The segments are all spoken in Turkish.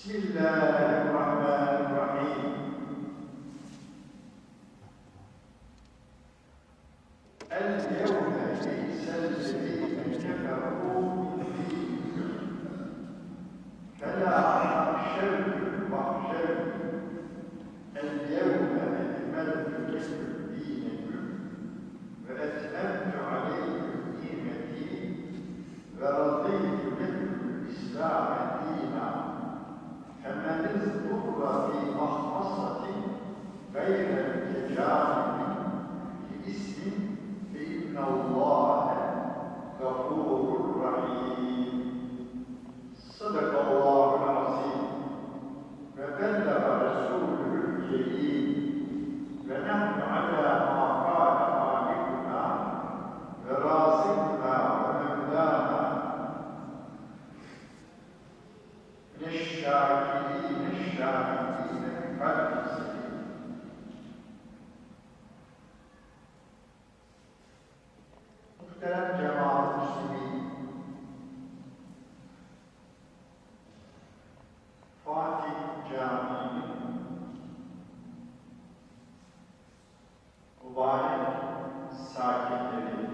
Bismillahirrahmanirrahim. El-yevme yeyselzeliğine keferû فَلَا شَرْكٌ وَحْشَرٌ الْيَوْمَ أَكْمَلْتُ لَكُمْ دِينَكُمْ وَأَتْمَمْتُ عَلَيْكُمْ نِعْمَتِي وَرَضِيتُ لَكُمُ الْإِسْلَامَ دِينًا فَمَنِ اضْطُرَّ فِي مَخْمَصَةٍ غَيْرَ مُتَجَانِفٍ لِإِثْمٍ فَإِنَّ اللَّهَ غَفُورٌ رَحِيمٌ. Sadakallahul azim ve bellagha Resulü'l kerim ve nahnu ala ma qâle hâlikuna ve râzikuna ve mevlâna neşşâkirîne şâhidîne kalb-i selim. Muhterem cemaat-ı müslümin, Fatih Camii'nin mübarek sakinleri,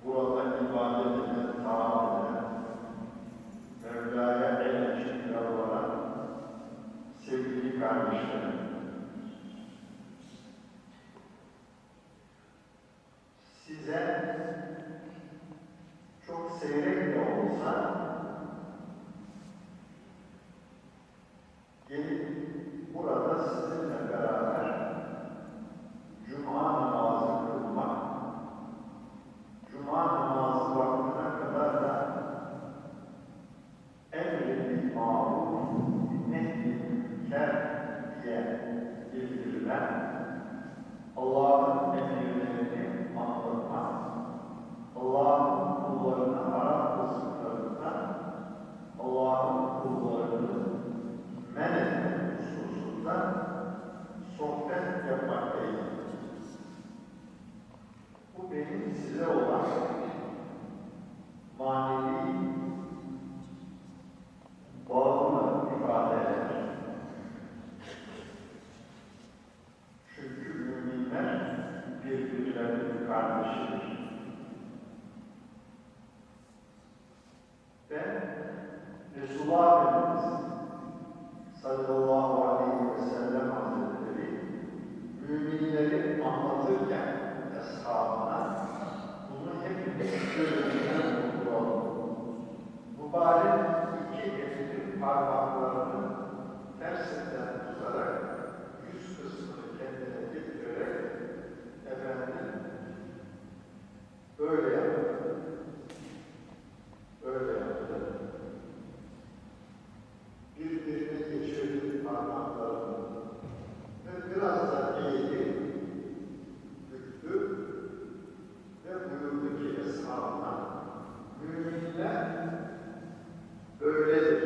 burada ibadet eden, taat eden, Mevla'ya el açıp yalvaran sevgili kardeşlerim, size çok seyrek de olsa gelip burada sizinle beraber Cuma namazı kılmak, Cuma namazı vaktine kadar da emri ma'ruf, nehy-i münker diye bildirilen Allah'ın emirlerini anlatmak, Allah'ın kullarına haram kıldıklarından Allah'ın kullarını men etmek hususunda sohbet yapmaktayım. Bu benim size olan manevi bağımı ifade eder. Çünkü müminler birbirlerinin kardeşidir. Ve Resulullah Efendimiz sallallahu aleyhi ve sellem Hazretleri müminleri anlatırken eshabına bunu hepimiz gözümüzden tutalım. Mübarek iki elinin parmaklarını tersinden tutarak yüz kısmını kendine getirerek efendim böyle yaptı. Böyle yaptı. Birbirine geçirdi parmaklarını ve biraz da eğdi, büktü ve buyurdu ki eshabına, müminler böyledir.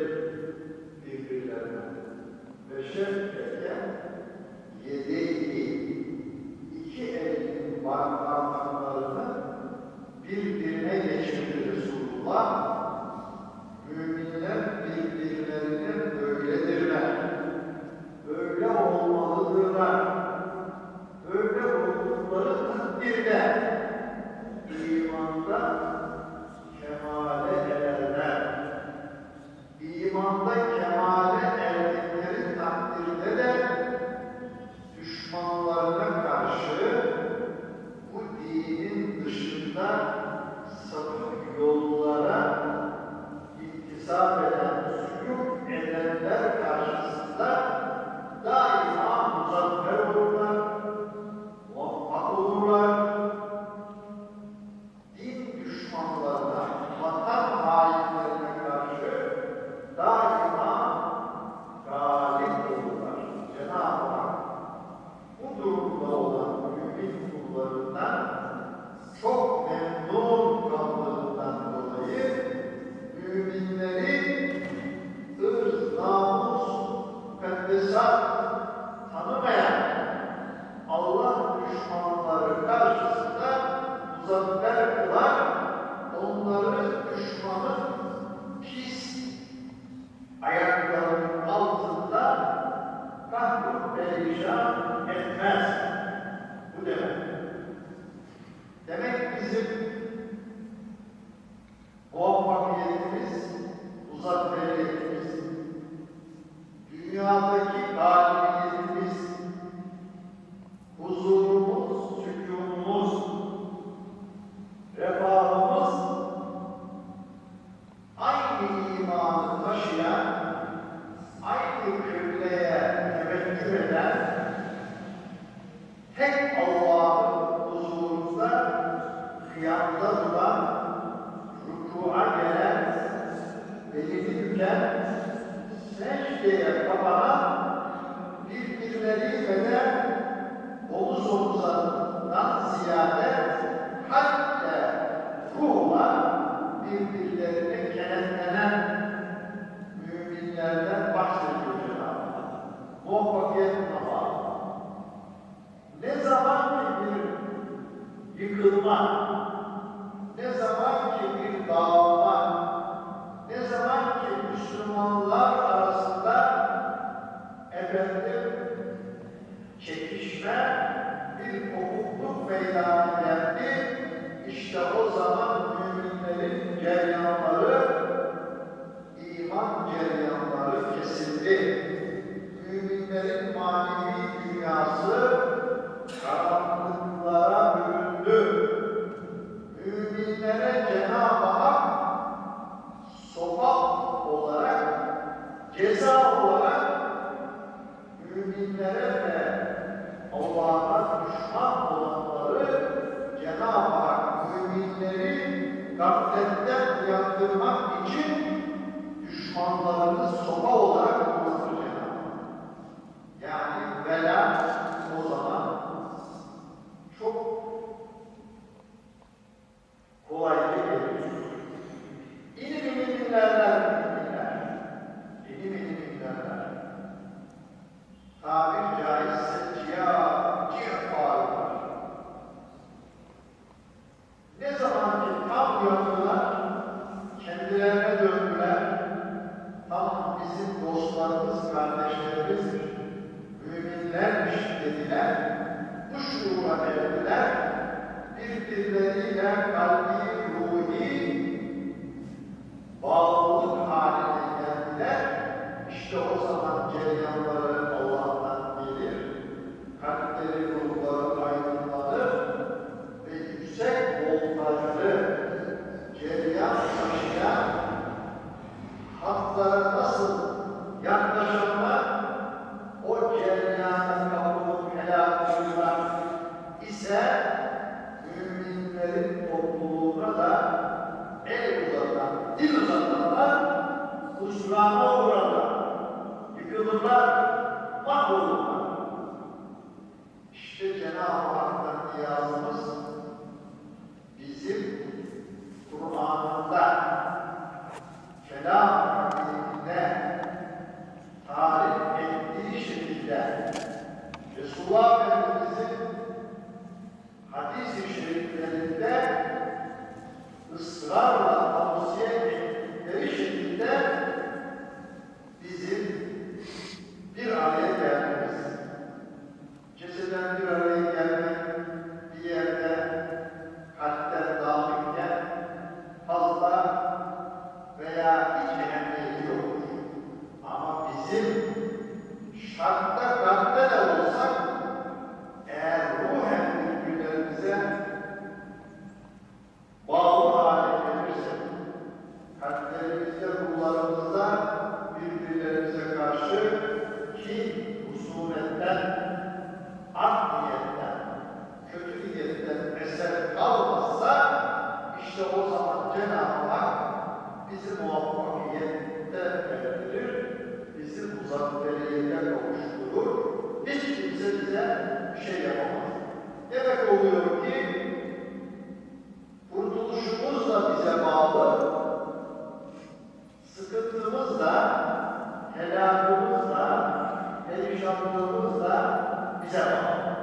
verirken secdeye kapanan birbirleriyle de omuz omuzdan ziyade hatta ruhla birbirlerine kenetlenen müminlerden bahsediyor Cenab-ı Hak. Muvaffakiyet namazı. Ne zaman ki bir yıkılma, ne zaman ki bir dağılma, ne zaman ki Müslümanlar arasında çekişme, bir kopukluk meydana geldi. İşte o zaman müminlerin cereyanları, iman cereyanları kesildi. Müminlerin manevi dünyası karanlıklara büründü. Müminlere Cenab-ı Hak sopa olarak, ceza olarak müminlere ve Allah'a düşman olanları Cenab-ı Hak müminleri gafletten uyandırmak için düşmanlarını sopa olarak kullanır Cenab-ı Hak. Yani bela o zaman çok kolayca gelir. İlim dinlerler. İlim dinlerler. Tabir caizse ciğer ne zaman ki tam uyandılar, kendilerine döndüler, tamam bizim dostlarımız, kardeşlerimiz, müminlermiş dediler, bu şuura erdiler, birbirleriyle kalbi, ruhi bağlılık haline geldiler. İşte o zaman cereyanları Allah'tan gelir, kalpleri, ruhları aydınlanır ve yüksek voltajlı cereyan taşıyan hatlara nasıl yaklaşanlar o cereyana kapılıp helak olurlar ise müminlerin topluluğuna da el uzatan, dil uzatanlar husrana uğrarlar, yıkılırlar, mahvolurlar. İşte Cenab-ı Hak'tan niyazımız bizim Kur'an'ında, kelam-ı tarif ettiği şekilde Resulullah Efendimiz'in hadis-i şeriflerinde ısrarla tavsiye ettikleri şekilde bizim bir araya gelmemiz, ceseden bir araya gelmek, bir yerde kalpten dağılırken fazla veya hiç önemli yoktur. Ama bizim şartta kalpte de olsak eğer ruhen birbirlerimize bağlı hale gelirsek, kalplerimizde, ruhlarımızda birbirlerimize karşı kin, husumetten, art niyetten, kötü niyetten eser kalmazsa işte o zaman Cenab-ı Hak bizi muvaffakiyette erdirir, bizi muzafferiyete kavuşturur. Hiç kimse bize bir şey yapamaz. Demek oluyor ki kurtuluşumuz da bize bağlı, sıkıntımız da, helakımız da, perişanlığımız da bize bağlı.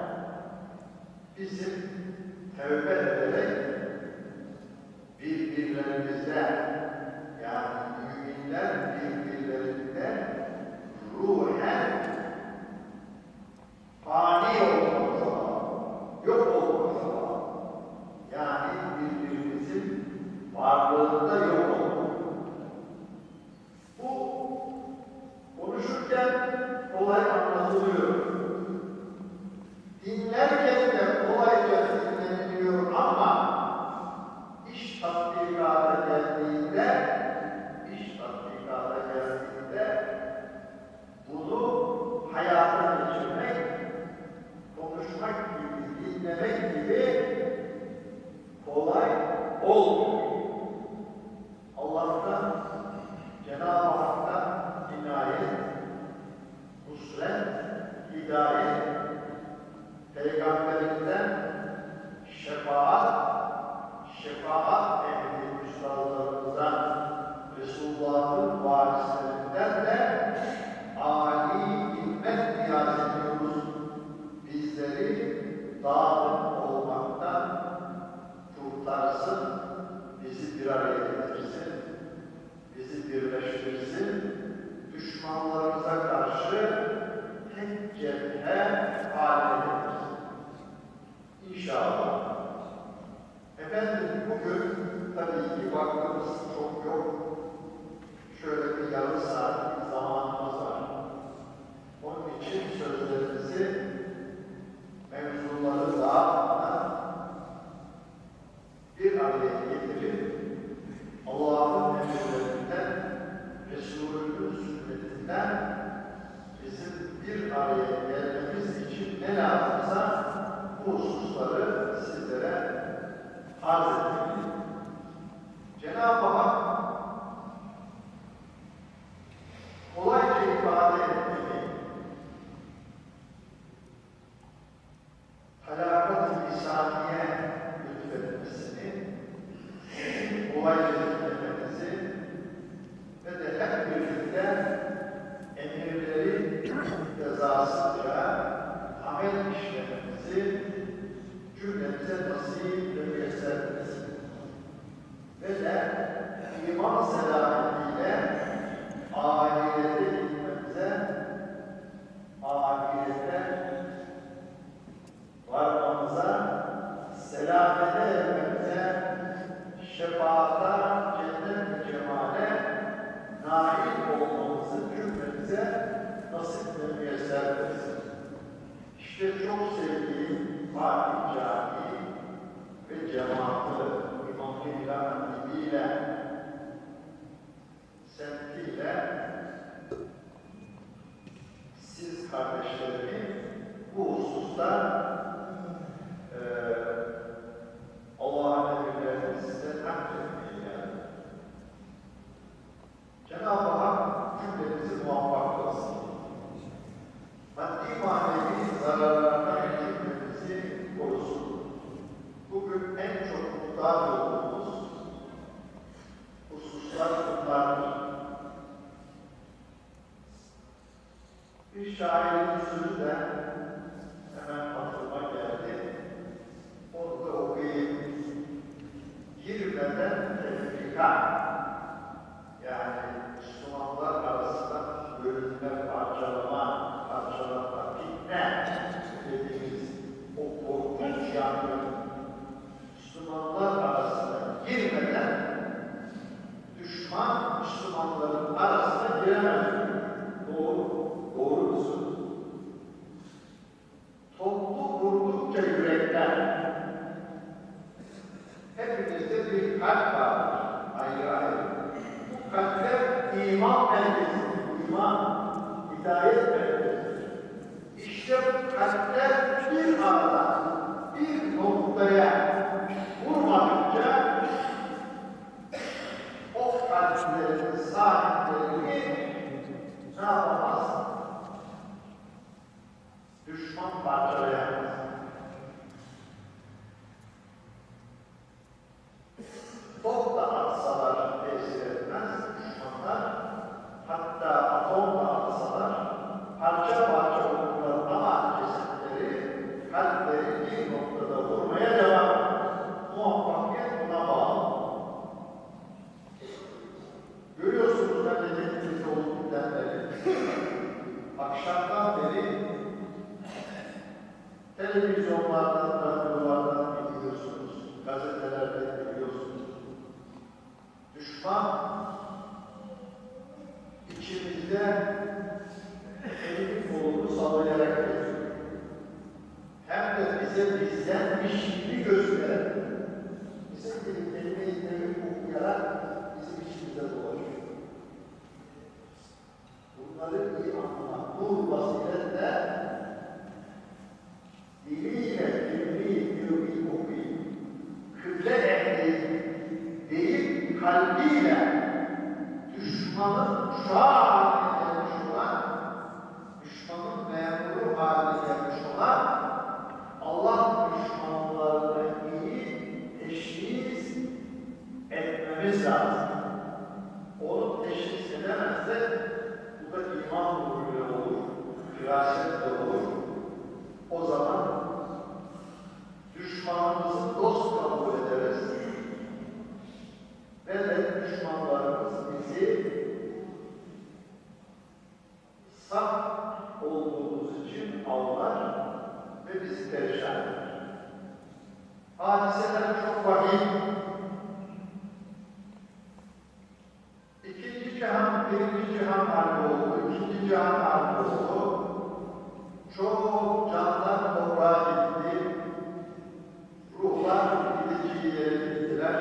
Bizim tevbe ederek birbirlerimizde, yani müminler birbirlerinde ruhen fani olmamıza bağlı, yok olmamıza bağlı. Bir şairin sözü de hemen aklıma geldi. Onu da okuyayım. Girmeden tefrika. Yani Müslümanlar arasında bölünme, parçalama, fitne dediğimiz o korkunç yangın Müslümanlar arasında girmeden düşman Müslümanların arasına giremez. Doğru musun? Toplu vurdukça yürekler. Hepimizde bir kalp vardır. Ayrı ayrı. Bu kalpler iman belgesidir. İman, hidayet belgesidir. İşte bu kalpler bir arada, bir noktaya vurmadıkça o kalplerin sahiplerini ne yapamaz? Düşman parçalayamaz. Top da atsalar tesir etmez düşmanlar. Hatta atom da atsalar parça parça olurlar ama cesetleri, kalpleri bir noktada vurmaya devam eder. Muvaffakiyet buna bağlı. Görüyorsunuz memleketimizde olup bitenleri. Akşamdan beri televizyonlardan, radyolardan biliyorsunuz, gazetelerde biliyorsunuz. Düşman içimizde elini kolunu sallayarak geziyor. Hem de bize bizdenmiş gibi gösteren, bizim gibi kelime-i okuyarak bizim içimizde dolaşıyor. Bunları iyi anlamak, nur basiretle diliyle, ilmi okuyup, kıble ehli deyip kalbiyle düşmanın uşağı haline gelmiş olan, düşmanın memuru haline gelmiş olan Allah düşmanlarına iyi teşhis etmemiz lazım. Onu teşhis edemezsek bu da iman nuruyla olur, firasetle olur. O zaman düşmanımızı dost kabul ederiz ve de düşmanlarımız bizi saf olduğumuz için avlar ve bizi perişan eder. Hadiseler çok vahim. İkinci cihan, birinci cihan harbi oldu, ikinci cihan harbi oldu. Çok canlar toprağa gitti, ruhlar gideceği yere gittiler.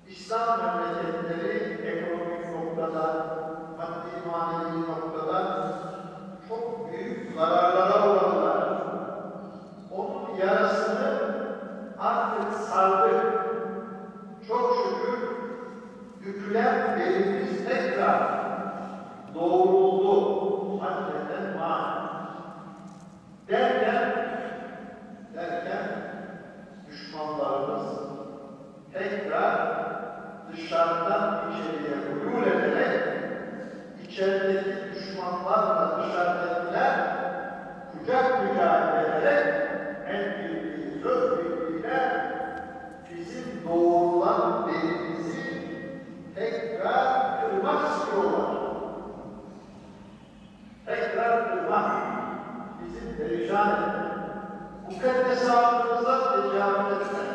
İslam memleketleri ekonomik noktada, maddi manevi noktada çok büyük zararlara uğradılar. Onun yarasını artık sardık. Çok şükür bükülen belimiz tekrar doğruldu. Madden mani. Derken düşmanlarımız tekrar dışarıdan içeriye hülul ederek içerideki düşmanlarla dışarıdakiler kucak ederek en birliği, söz birliğiyle bizim doğrulan belimizi tekrar kırmak istiyorlar. Tekrar kırmak, bizim perişan etmek, mukaddesatımıza tecavüz etmek,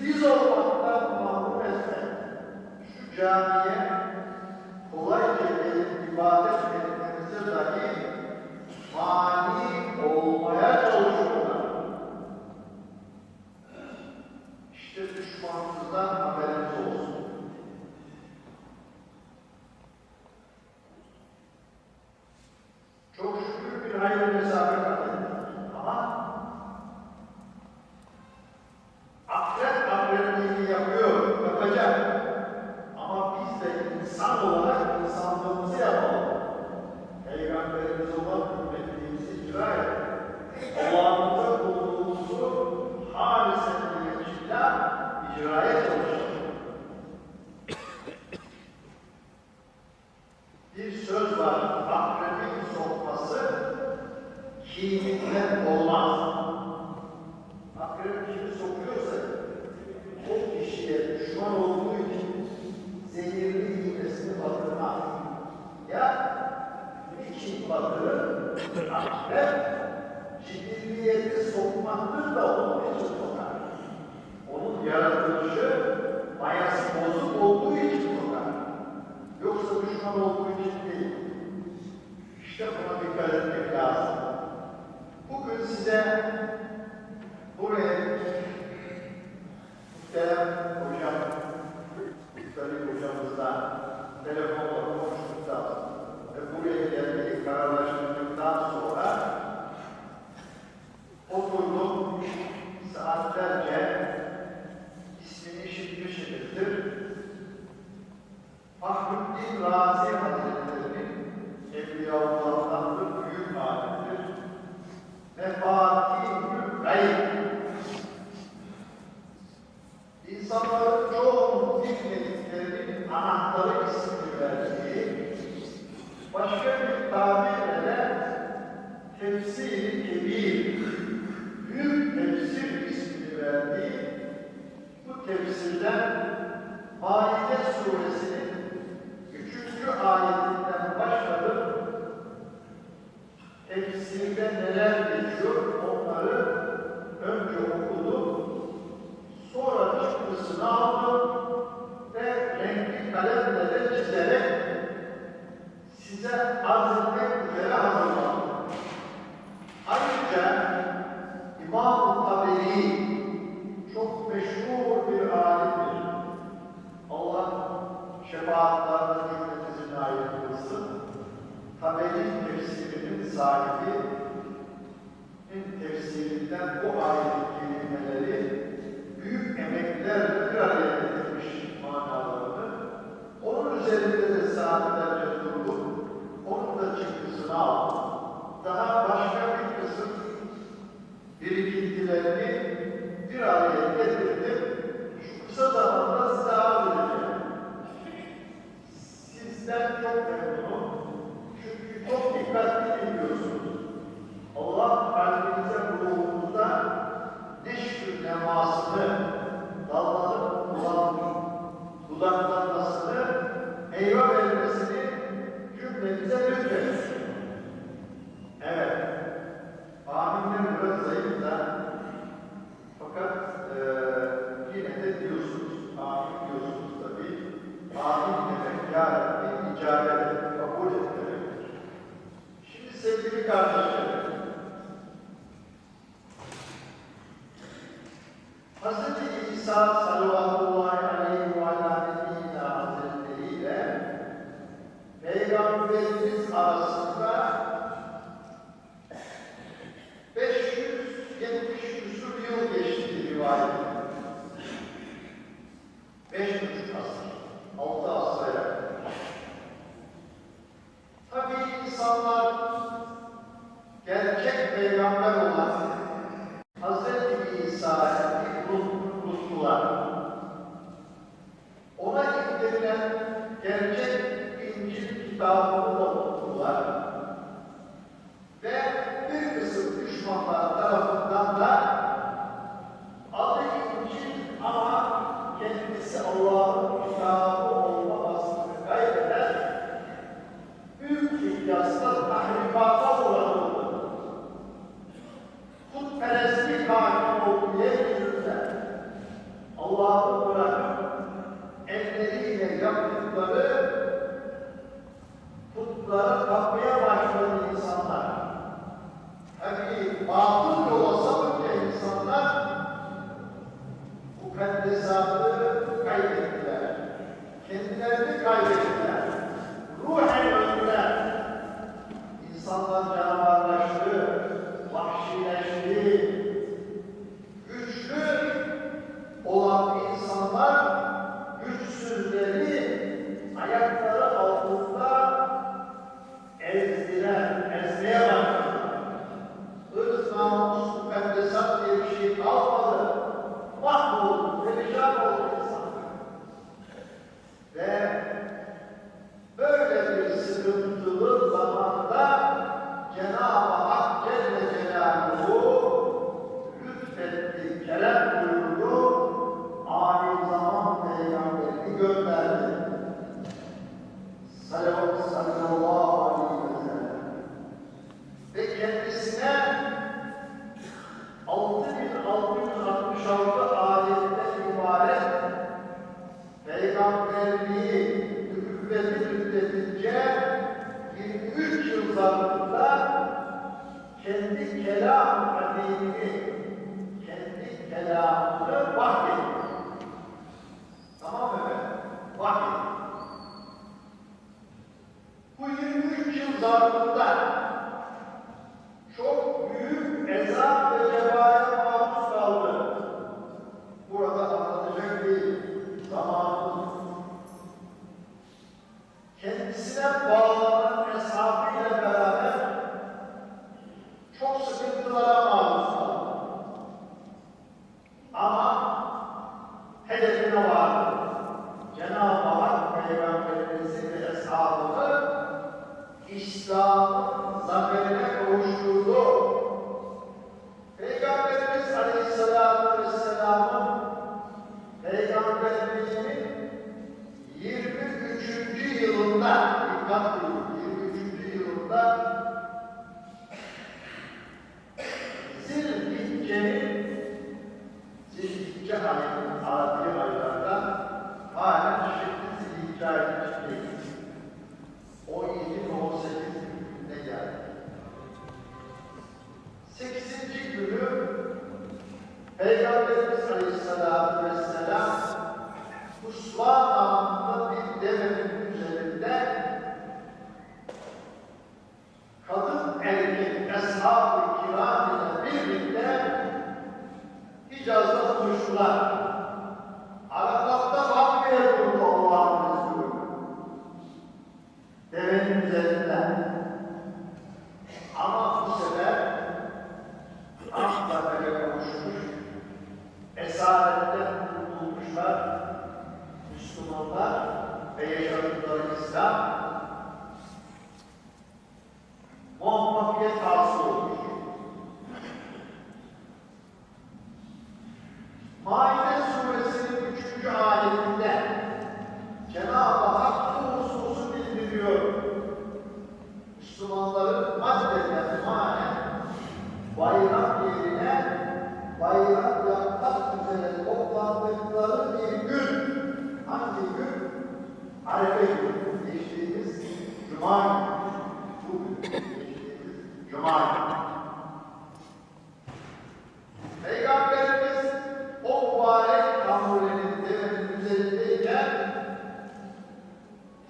biz olmaktan mahrum etmek, şu camiye kolayca gelip ibadet etmemize dahi mani olmaya çalışıyorlar. İşte düşmanımızdan haberimiz olsun. Çok şükür bir hayır mesafe kat ettiler. Ama akrep yapacak. Ama biz de insan olarak insanlığımızı yapalım. Peygamberimiz olan hürmetliğimizi icra edelim. Allah'ımıza kulluğumuzu halisen niyetiyle icraya çalışalım. Bir söz olduğu için değil. İşte buna dikkat etmek lazım. Bugün size buraya muhterem hocam, Muhterem hocamızla telefonla konuştuktan ve buraya gelmeyi kararlaştırdıktan sonra oturdum saatlerce ismini işitmişsinizdir. Fahruddin Razi Hazretleri'nin Evliyaullah'tan büyük alimdir. Mefatihül Gayb. İnsanların çoğunun bilmediklerinin anahtarı ismini verdiği, başka bir tabirle de tefsir-i kebir, büyük tefsir ismini verdiği bu tefsirden Maide suresinin 3. ayetinden başladım. Tefsirde neler geçiyor onları önce okudum. Sonra çıktısını aldım ve renkli kalemle de çizerek size arz etmek üzere hazırlandım. Ayrıca İmam-ı Taberi çok meşhur bir alimdir. Allah şefaatlerine cümletizine ait kılsın. Taberi tefsirinin sahibinin tefsirinden bu ayet kelimeleri büyük emeklerle bir araya getirmiş manalarını. Onun üzerinde de saatlerce durdum. Onun da çıktısını aldım. Daha başka bir kısım birikintilerini bir araya getirdim. Şu kısa zamanda size arz edeceğim. Sizden çok memnunum. Çünkü çok dikkatli dinliyorsunuz. Allah kalbinize, ruhunuzda neşr nemasını, dallanıp budaklanmasını, meyve vermesini cümlemize lütfetsin. Evet, aminler biraz zayıf da, fakat yine de diyorsunuz, amin diyorsunuz tabii. Amin demek, ya Rabbi icabet et, kabul et demektir. Şimdi sevgili kardeşlerim, Hz. İsa sallallahu aleyhi ve aleyhi Hazretleri ile Peygamberimiz arasında 570 küsur yıl geçti rivayet. 5,5 asır, 6 asıra yakın. Tabii insanlar gerçek peygamber olan Hz. İsa'ya tuttular. Ona indirilen gerçek İncil kitabını da tuttular. Ve bir kısım düşmanlar tarafından da adı İncil ama kendisi Allah'ın kitabı olma aslını kaybeden büyük ihlasla tahrifata uğradı. Putperestlik hakim olduğu yeryüzünde Allah'ı bırakıp elleriyle yaptıkları putları kapmaya başladı insanlar. Tabii batıl yola sapınca insanlar mukaddesatı kaybettiler. Kendilerini kaybettiler. Ruhen öldüler. İnsanlar canavarlaştı, vahşileşti. Güçlü olan insanlar güçsüzleri ayakları altında ezmeye başladılar. Irz, namus, mukaddesat diye bir şey kalmadı. Mahvoldu, perişan oldu insanlar. Ve böyle bir sıkıntılı zamanda Cenab-ı Hak Celle Celaluhu lütfetti, kerem buyurdu, âli zaman peygamberini gönderdi. Sallallahu aleyhi ve sellem. Ve kendisine 6666 ayetten ibaret peygamberliği, müddetince 23 yıl zarfında kendi kelam kadimini, kendi kelamını vahyetti. Tamam mı efendim? Vahyetti. Bu 23 yıl zarfında çok büyük ezap ve cefaya maruz kaldı. Burada anlatacak değil, zamanımız. Kendisine bağlanan hesabıyla beraber çok sıkıntılara maruz kaldı. Ama hedefine vardı. Cenab-ı Hak Peygamberimizi ve eshabını İslam'ın zaferine kavuşturdu. Peygamberimiz Aleyhisselatü Vesselam'ın Peygamberliğinin 23. yılında, dikkat edin, 23. yılında Zilhicce ayının Arabi aylardan halen şimdi Zilhicce ayının içindeyiz. 17 ve 18 gününe geldi. 8. günü Peygamberimiz Aleyhisselatü Vesselam Usman adında bir devenin üzerinde kadın erkek eshab-ı kiram ile birlikte Hicaz'da buluştular. Arafat'ta vakfeye durdu Allah'ın Resulü. Devenin üzerinde. Ama bu sefer zafere kavuşmuş, esaretten kurtulmuşlar Müslümanlar ve yaşadıkları İslam muvaffakiyet hasıl olmuş. Maide suresinin 3. ayetinde Cenab-ı Hak bu hususu bildiriyor. Müslümanların maddeden manen bayram yerine bayram yapmak üzere toplandıkları bir gün. Hangi gün? Arefe günü. Geçtiğimiz Cuma günü. Bugün geçtiğimiz Cuma günü. Peygamberimiz o mübarek kamurenin devenin üzerindeyken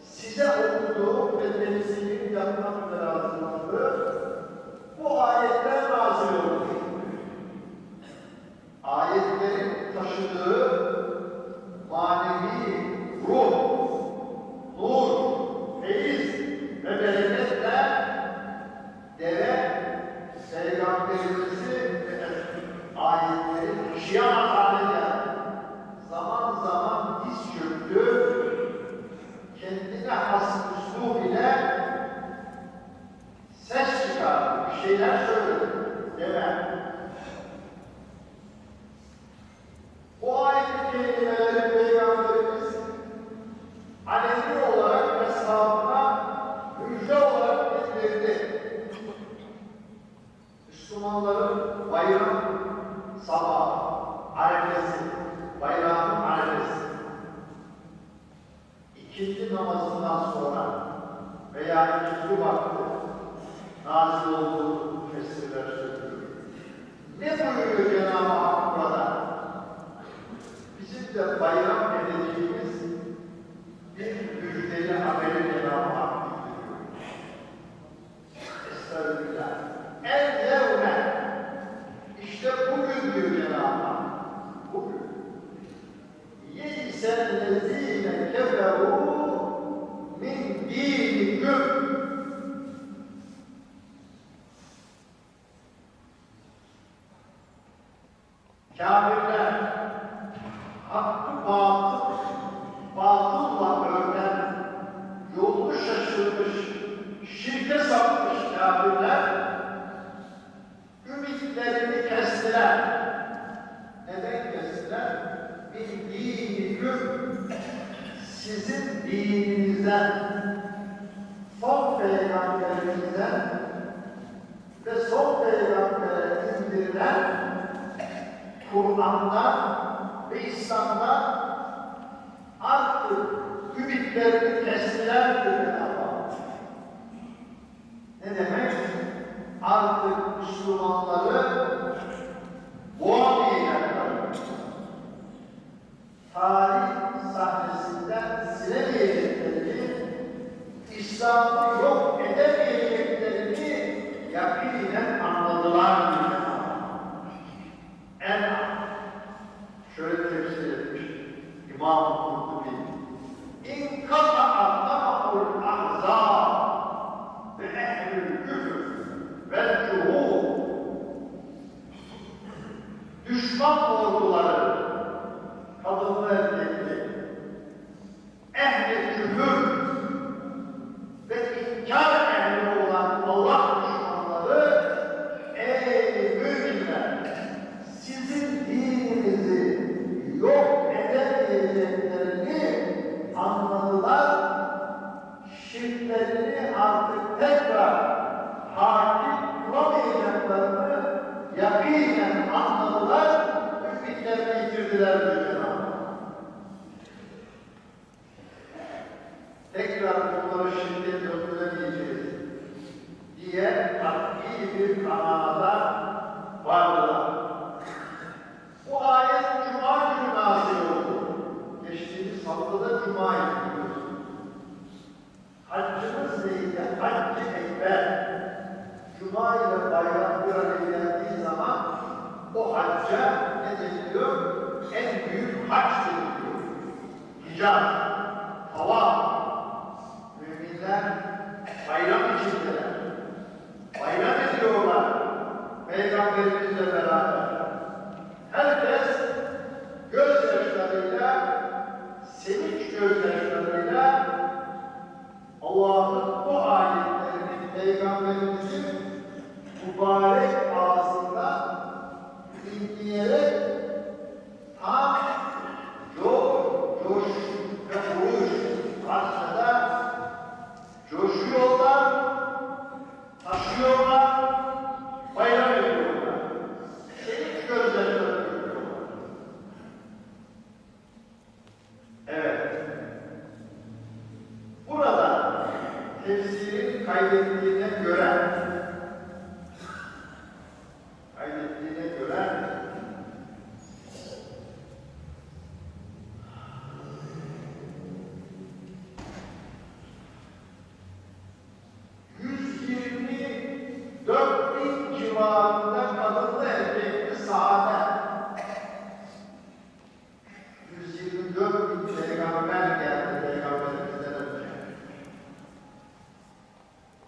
size okuduğum ve temsilini yapmak üzere hazırlandı. Bu ayetler nazil oldu. Ayetlerin taşıdığı manevi ruh, nur, feyiz ve bereketle deve Peygamberimizi ve ayetleri taşıyamaz hale geldi. Zaman zaman diz çöktü, kendine has üslub ile ses çıkardı, bir şeyler söyledi. Deve. Bu ayet-i kerimeleri Peygamberimiz alemi olarak eshabına müjde olarak bildirdi. Müslümanların bayram sabahı, arefesi, bayramın arefesi, ikindi namazından sonra veya ikindi vakti nazil olduğu müfessirler söylüyor. Ne buyuruyor Cenab-ı Hak burada? Bizim de bayram edeceğimiz bir müjdeli haberi Cenab-ı Hak bildiriyor. Estağfirullah. El yevme, işte bugün diyor Cenab-ı Hak. Bugün. Ye'isellezîne keferû min dîniküm. Kâfirler hakkı batılla örten, yolunu şaşırmış, şirke sapmış kâfirler ümitlerini kestiler. Neden kestiler? Min dîniküm, sizin dininizden, son peygamberimizden ve son peygambere indirilen Kur'an'dan ve İslam'dan artık ümit iplerini kestiler dedi Allah. Ne demek? Artık Müslümanları boğamayacaklar. Tarih sahnesinden silemeyeceklerini, İslam'ı yok edemeyeceklerini yakinen anladılar. En şöyle tefsir etmiş İmam Kurtubi. İn kata'a tamamul ahzab ve ehlül küfür ve cuhud. Düşman orduları, kadınlı erkekli, ehli küfür ve inkar ehli olan Allah düşmanları, ey müminler, sizin dininizi yok edemeyeceklerini anladılar, şirklerini artık tekrar hakim kılamayacaklarını yakinen anladılar, ümitlerini yitirdiler diyor Cenab-ı Hak. Tekrar bunları şirket döndüremeyeceğiz diye kat'i bir kanada vardılar. Bu ayet Cuma günü nazil oldu. Geçtiğimiz haftada Cuma'yı biliyoruz. Haccımız neydi? Hac-ı Ekber. Cuma ile bayram bir araya geldiği zaman o hacca ne deniliyor? En büyük hac deniliyor. Hicaz, tavaf. Müminler bayram içindeler. Bayram ediyorlar. Peygamberimizle beraber. Herkes gözyaşlarıyla, sevinç gözyaşlarıyla Allah'ın bu ayetlerini Peygamberimizin mübarek ağzında dinleyerek tam coş ve vuruş karşısında coşuyorlar, taşıyorlar, bayram ediyorlar. Sevinç gözyaşları döküyorlar. Evet. Burada tefsirin kaydettiğine göre civarında kadınlı erkekli sahabe 124 bin peygamber geldi Peygamberimizden önce.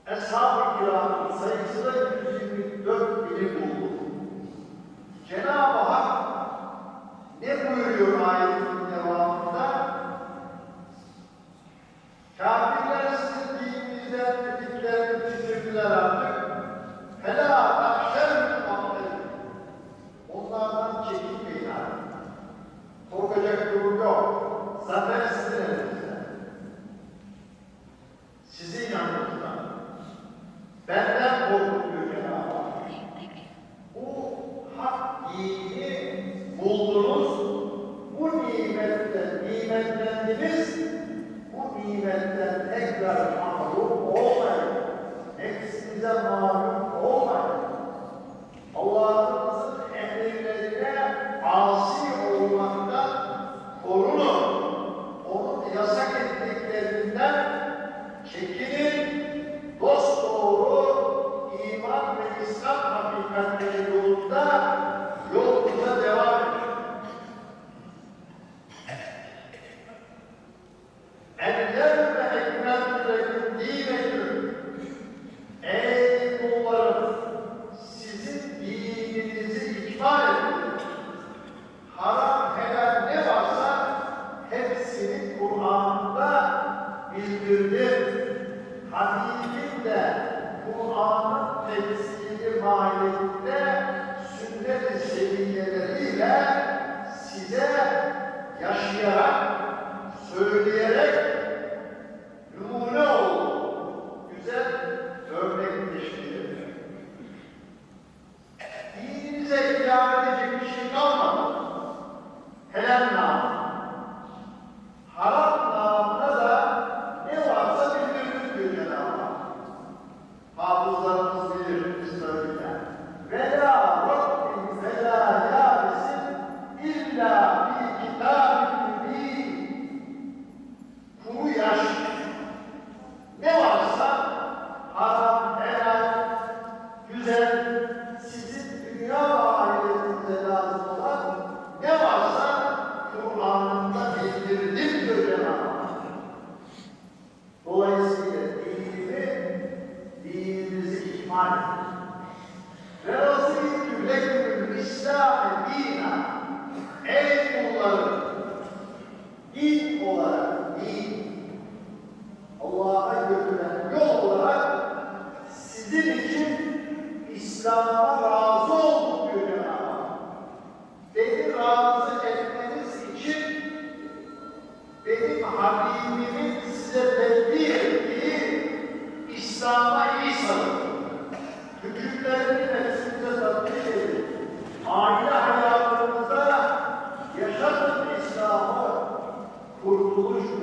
Eshab-ı kiramın sayısı da 124 bini buldu. Cenab-ı Hak ne buyuruyor ayetin devamında? Kafirler sizin dininizden dediklerini bitirdiler artık. Fela takşer onlardan çekinmeyin artık. Korkacak durum yok. Zafer sizin elinizde. Sizin yanınızda. Benden korkun diyor Cenab-ı Hak. Bu hak dini buldunuz. Bu nimetlendiniz. Bu nimetten tekrar mahrum olmayın. Nefsinize mahrum olmayın. Allah'ımızın emirlerine asi olmaktan korunun. Onun yasak ettiklerinden çekinin. Dosdoğru iman ve İslam hakikatleri yolunda yolunuza devam edin. Ellem ve ekmemlerin dineküm. Ey kullarım, sizin dininizi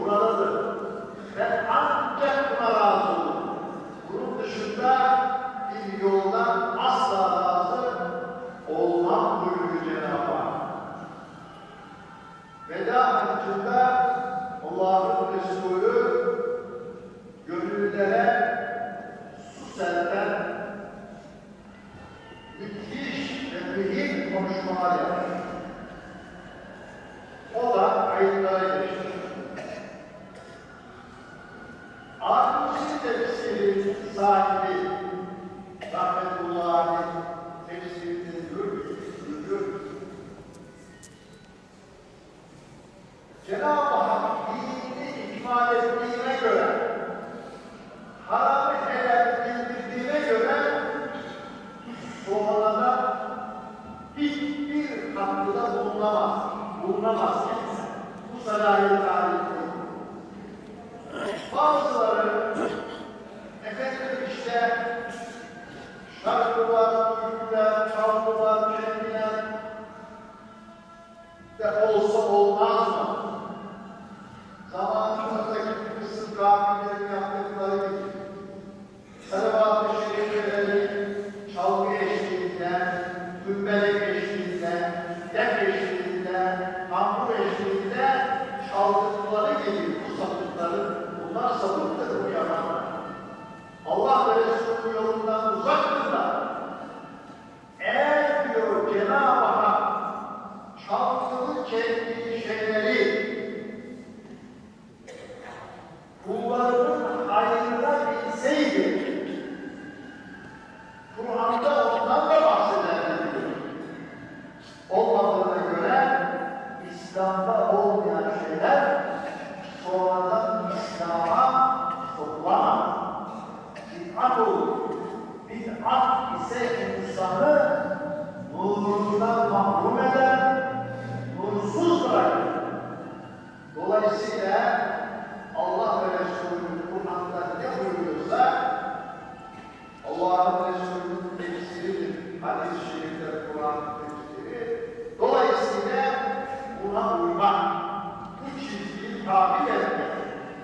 buradadır. Ben ancak buna razı olurum. Bunun dışında bir yoldan asla razı olmam buyuruyor Cenab-ı Hak. Veda haccında Allah'ın Resulü gönüllere su serpen müthiş ve mühim konuşmalar yapar. O da kayıtlara geçti. Alimci tefsiri sahibi rahmetullahi tefsirini görüyor. Cenab-ı Hak dinini ikmal ettiğine göre, haramı helal bildirdiğine göre sonradan hiçbir katkıda bulunamaz kimse. Bu salayet tarihinde. Bazıları efendim işte şarkılar, türküler, çalgılar, şenliler de olsa olmaz mı? Zamanımızdaki bir kısım kafirlerin yaptıkları gibi salavat-ı şerifleri çalgı eşliğinde, hümbelek eşliğinde, def eşliğinde, tambur eşliğinde çaldıkları gibi bu sapıkları, bunlar sapıktır bu yapanlar. Allah ve Resulü yolundan uzaktırlar. Eğer diyor Cenab-ı Hak çalgılı çektiği şeyleri kullarının hayrına bilseydi, Kur'an'da ondan da bahsederdi diyor. Olmadığına göre İslam'da olmayan şeyler sonradan İslam'a sokulamaz. Bid'at olur. Bid'at ise insanı nurundan mahrum eder, nursuz bırakır. Dolayısıyla Allah ve Resulü'nün Kur'an'da ne buyuruyorsa Allah'ın Resulü'nün tefsiridir. Hadis-i şerifler Kur'an'ın tefsiri. Dolayısıyla buna uymak, bu çizgiyi takip etmek,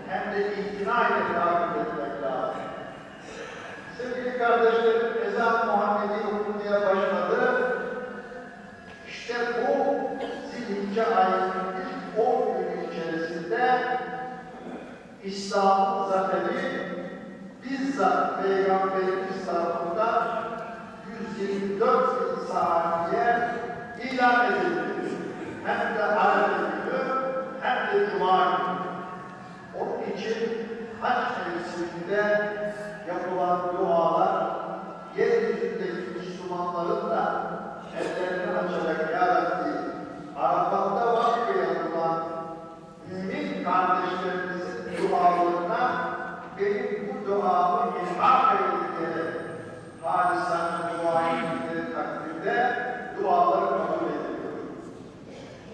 hem de ikna ile takip etmek lazım. Sevgili kardeşlerim, ezan Muhammed'i okunmaya başladı. İşte bu Zilhicce ayının ilk 10 günü içerisinde İslam'ın zaferi bizzat Peygamberimiz tarafından 124 yıl sahibiye ilan edildi. Hem de Arefe günü hem de Cuma günü. Onun için hac mevsiminde yapılan dualar yeryüzündeki Müslümanların da ellerini açarak Ya Rabbi Arafat'ta vakfı yapılan mümin kardeşlerimizin dualarına benim bu duamı ilhak edildiğine halisane dua edildiği takdirde duaları kabul ediliyor.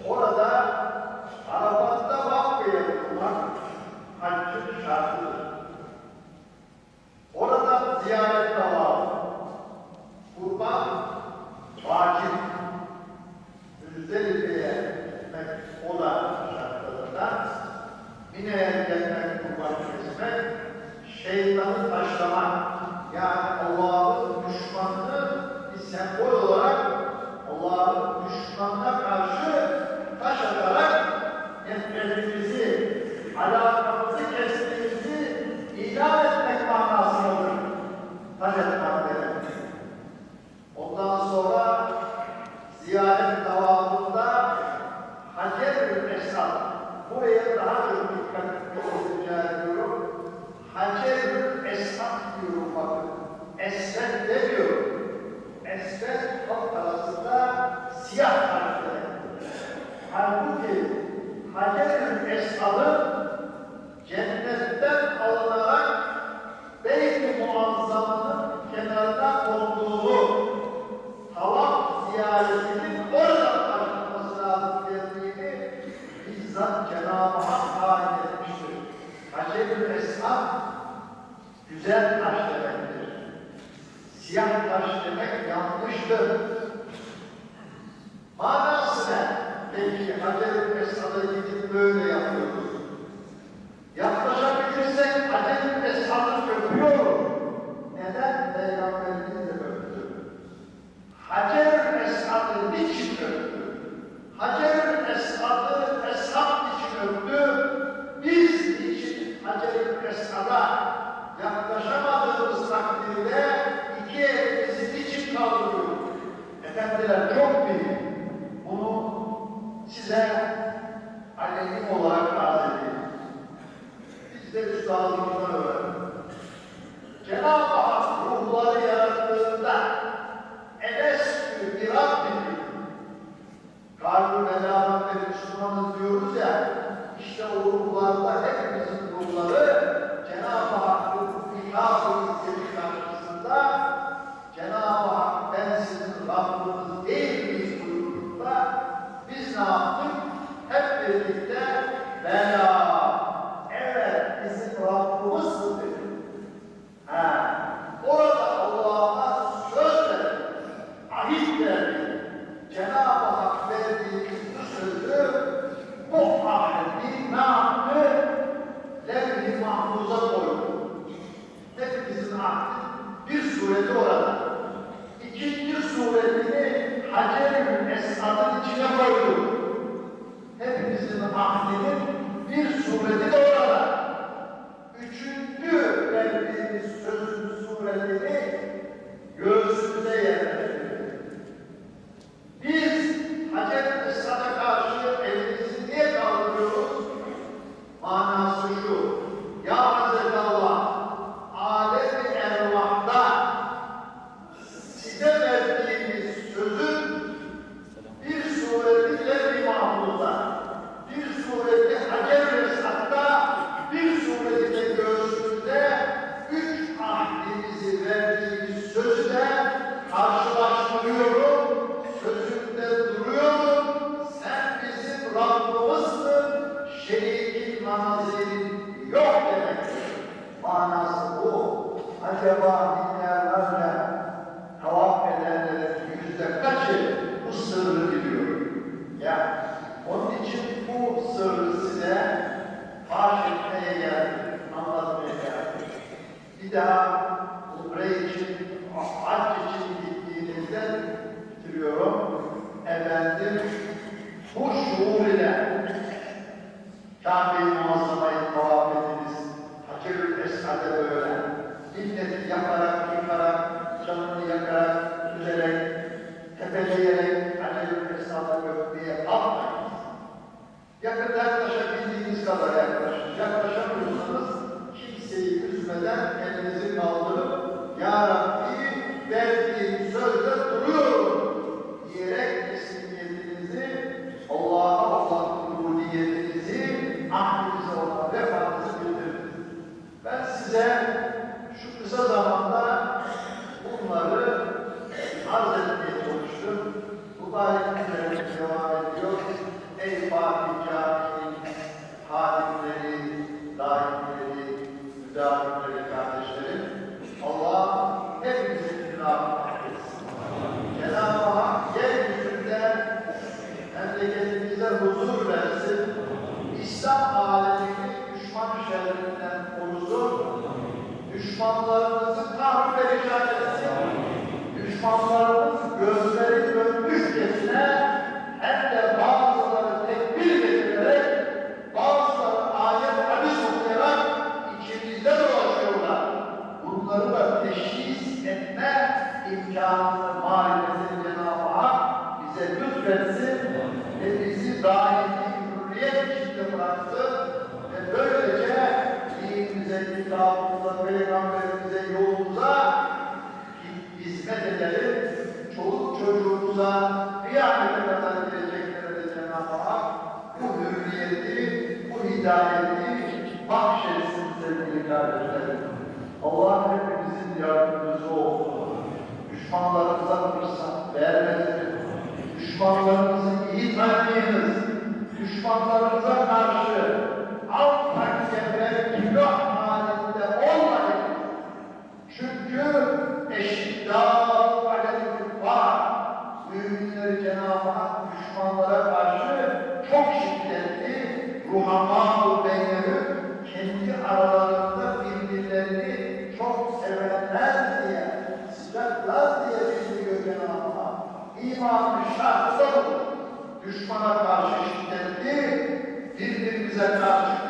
Orada Arafat'ta vakfı yapılmak haccın şartıdır. Orada ziyaret tavafı, kurban vacip, Müzdelife'ye gitmek o da şartlarından, Mine'ye gelmek, kurban kesmek, şeytanı taşlamak, yani Allah'ın düşmanını bir sembol olarak Allah'ın düşmanına karşı taş atarak nefretimizi, alakamızı kestiğimizi ilan etmek manasındadır. Taş etmek demek. Ondan sonra ziyaret tavafında Hacer-ül Esad, buraya daha çok dikkat etmenizi rica ediyorum. Hacer-ül Esad diyorum bakın. Esved demiyor. Esved halk arasında siyah harfler. Halbuki Hacer-ül Esad'ın cennetten alınarak Beyt-i Muazzam'ın kenarına konduğunu, tavaf ziyaretinin oradan başlaması lazım dediğini bizzat Cenab-ı Hak tayin etmiştir. Hacer-ül Esad güzel taş demektir. Siyah taş demek yanlıştır. Manası ne? Peki Hacer-ül Esad'a gidip böyle yapıyoruz. Hacer-i Esvad'a yaklaşamadığımız takdirde iki elimizi niçin kaldırıyoruz? Efendiler çok büyük. Bunu size aleyhim olarak arz edeyim. Biz de üstadımızdan öğrendik. Cenab-ı Hak ruhları yarattığında elestü bir Rabbim kalbi beladan beri Müslümanız diyoruz ya, işte o ruhlarda hepimizin ruhları Cenab-ı Hakk'ın ikaz-ı izzeti karşısında Cenab-ı Hak ben sizin Rabbiniz değil miyiz buyurduğunda biz ne yaptık? Hep birlikte bela, evet bizim Rabbimizdir dedik. Orada Allah'a söz verdik, ahit verdik. Cenab-ı Hak verdiği bu sözü, bu ahdi ne yaptı? Levh-i mahfuza koydu. Hepimizin ahdi bir sureti orada. İkinci suretini Hacer-i Esvad'ın içine koydu. Hepimizin ahdinin bir sureti de orada. Üçüncü verdiğimiz sözün suretini göğsümüze yerleştirdik. Biz Hacer-i Esvad'a karşı elimizi niye kaldırıyoruz? Manası şu: Ya Hazreti Allah, alem-i ervahta size verdiğimiz sözün bir sureti Levh-i Mahfuz'da, bir sureti Hacer-i Esvad'da, bir sureti de göğsümüzde, üç ahdimizi verdiğimiz sözü de karşılaştırıyorum, sözünde duruyorum. Sen bizim Rabbimizsin, şeriki nazirin yok demektir. Manası bu. Acaba milyarlarca tavaf edenlerin yüzde kaçı bu sırrı biliyor? Ya, onun için bu sırrı size faş etmeye geldim, anlatmaya geldim. Bir daha umre için, hac için gittiğinizde bitiriyorum. Efendim, bu şuur ile Kabe-i Muazzama'yı tavaf ediniz. Hacer-i Esvad'a böyle. Milleti yakarak, yıkarak, canını yakarak, üzerek, tepeleyerek Hacer-i Esvad'a gökmeye kalkmayın. Yaklaşabildiğiniz kadar yaklaşın. Yaklaşamıyorsanız kimseyi üzmeden elinizi kaldırıp Ya Rabbi verdiğim sözde duruyorum diyerek teslimiyetinizi, Allah'a olan ubudiyetinizi, ahdinize olan vefanızı bildirin. Ben size şu kısa zamanda bunları arz etmeye çalıştım. Mübarek günlerimiz devam ediyor. Ey Fatih Camii'nin hadimleri, daimleri, müdavimleri, kardeşlerim, Allah hepimizin günahını affetsin. Cenab-ı Hak yeryüzünde memleketimize huzur versin. İslam alemini düşman şerrinden korusun. Düşmanlarımızı kahrperişan etsin. Düşmanlarımız gözleri dönmüşçesine hem de bazıları tekbir getirerek, bazıları ayet hadis okuyarak içimizde dolaşıyorlar. Bunları da teşhis etme imkanını, marifetini Cenab-ı Hak bize lütfetsin ve bizi daimi hürriyet içinde bıraksın ve böylece dinimize, kitabımıza, peygamberimize, yolumuza hizmet edelim. Çoluk çocuğumuza kıyamete kadar geleceklere de Cenab-ı Hak bu hürriyeti, bu hidayeti bahşetsin sevgili kardeşlerim. Allah hepimizin yardımcısı olsun. Düşmanlarımıza fırsat vermesin. Düşmanlarımızı iyi tanıyınız. Düşmanlarımıza karşı alt taksimler günah halinde olmayın. Çünkü eşiddâhu alel-küffâr, müminleri Cenab-ı Hak düşmanlara karşı çok şiddetli, ruhamâ-u beynehum, kendi aralarında birbirlerini çok sevenler diye, sıcaklar diye bildiriyor Cenab-ı Hak. İmanın şartı da bu. Düşmana karşı şiddetli, birbirimize karşı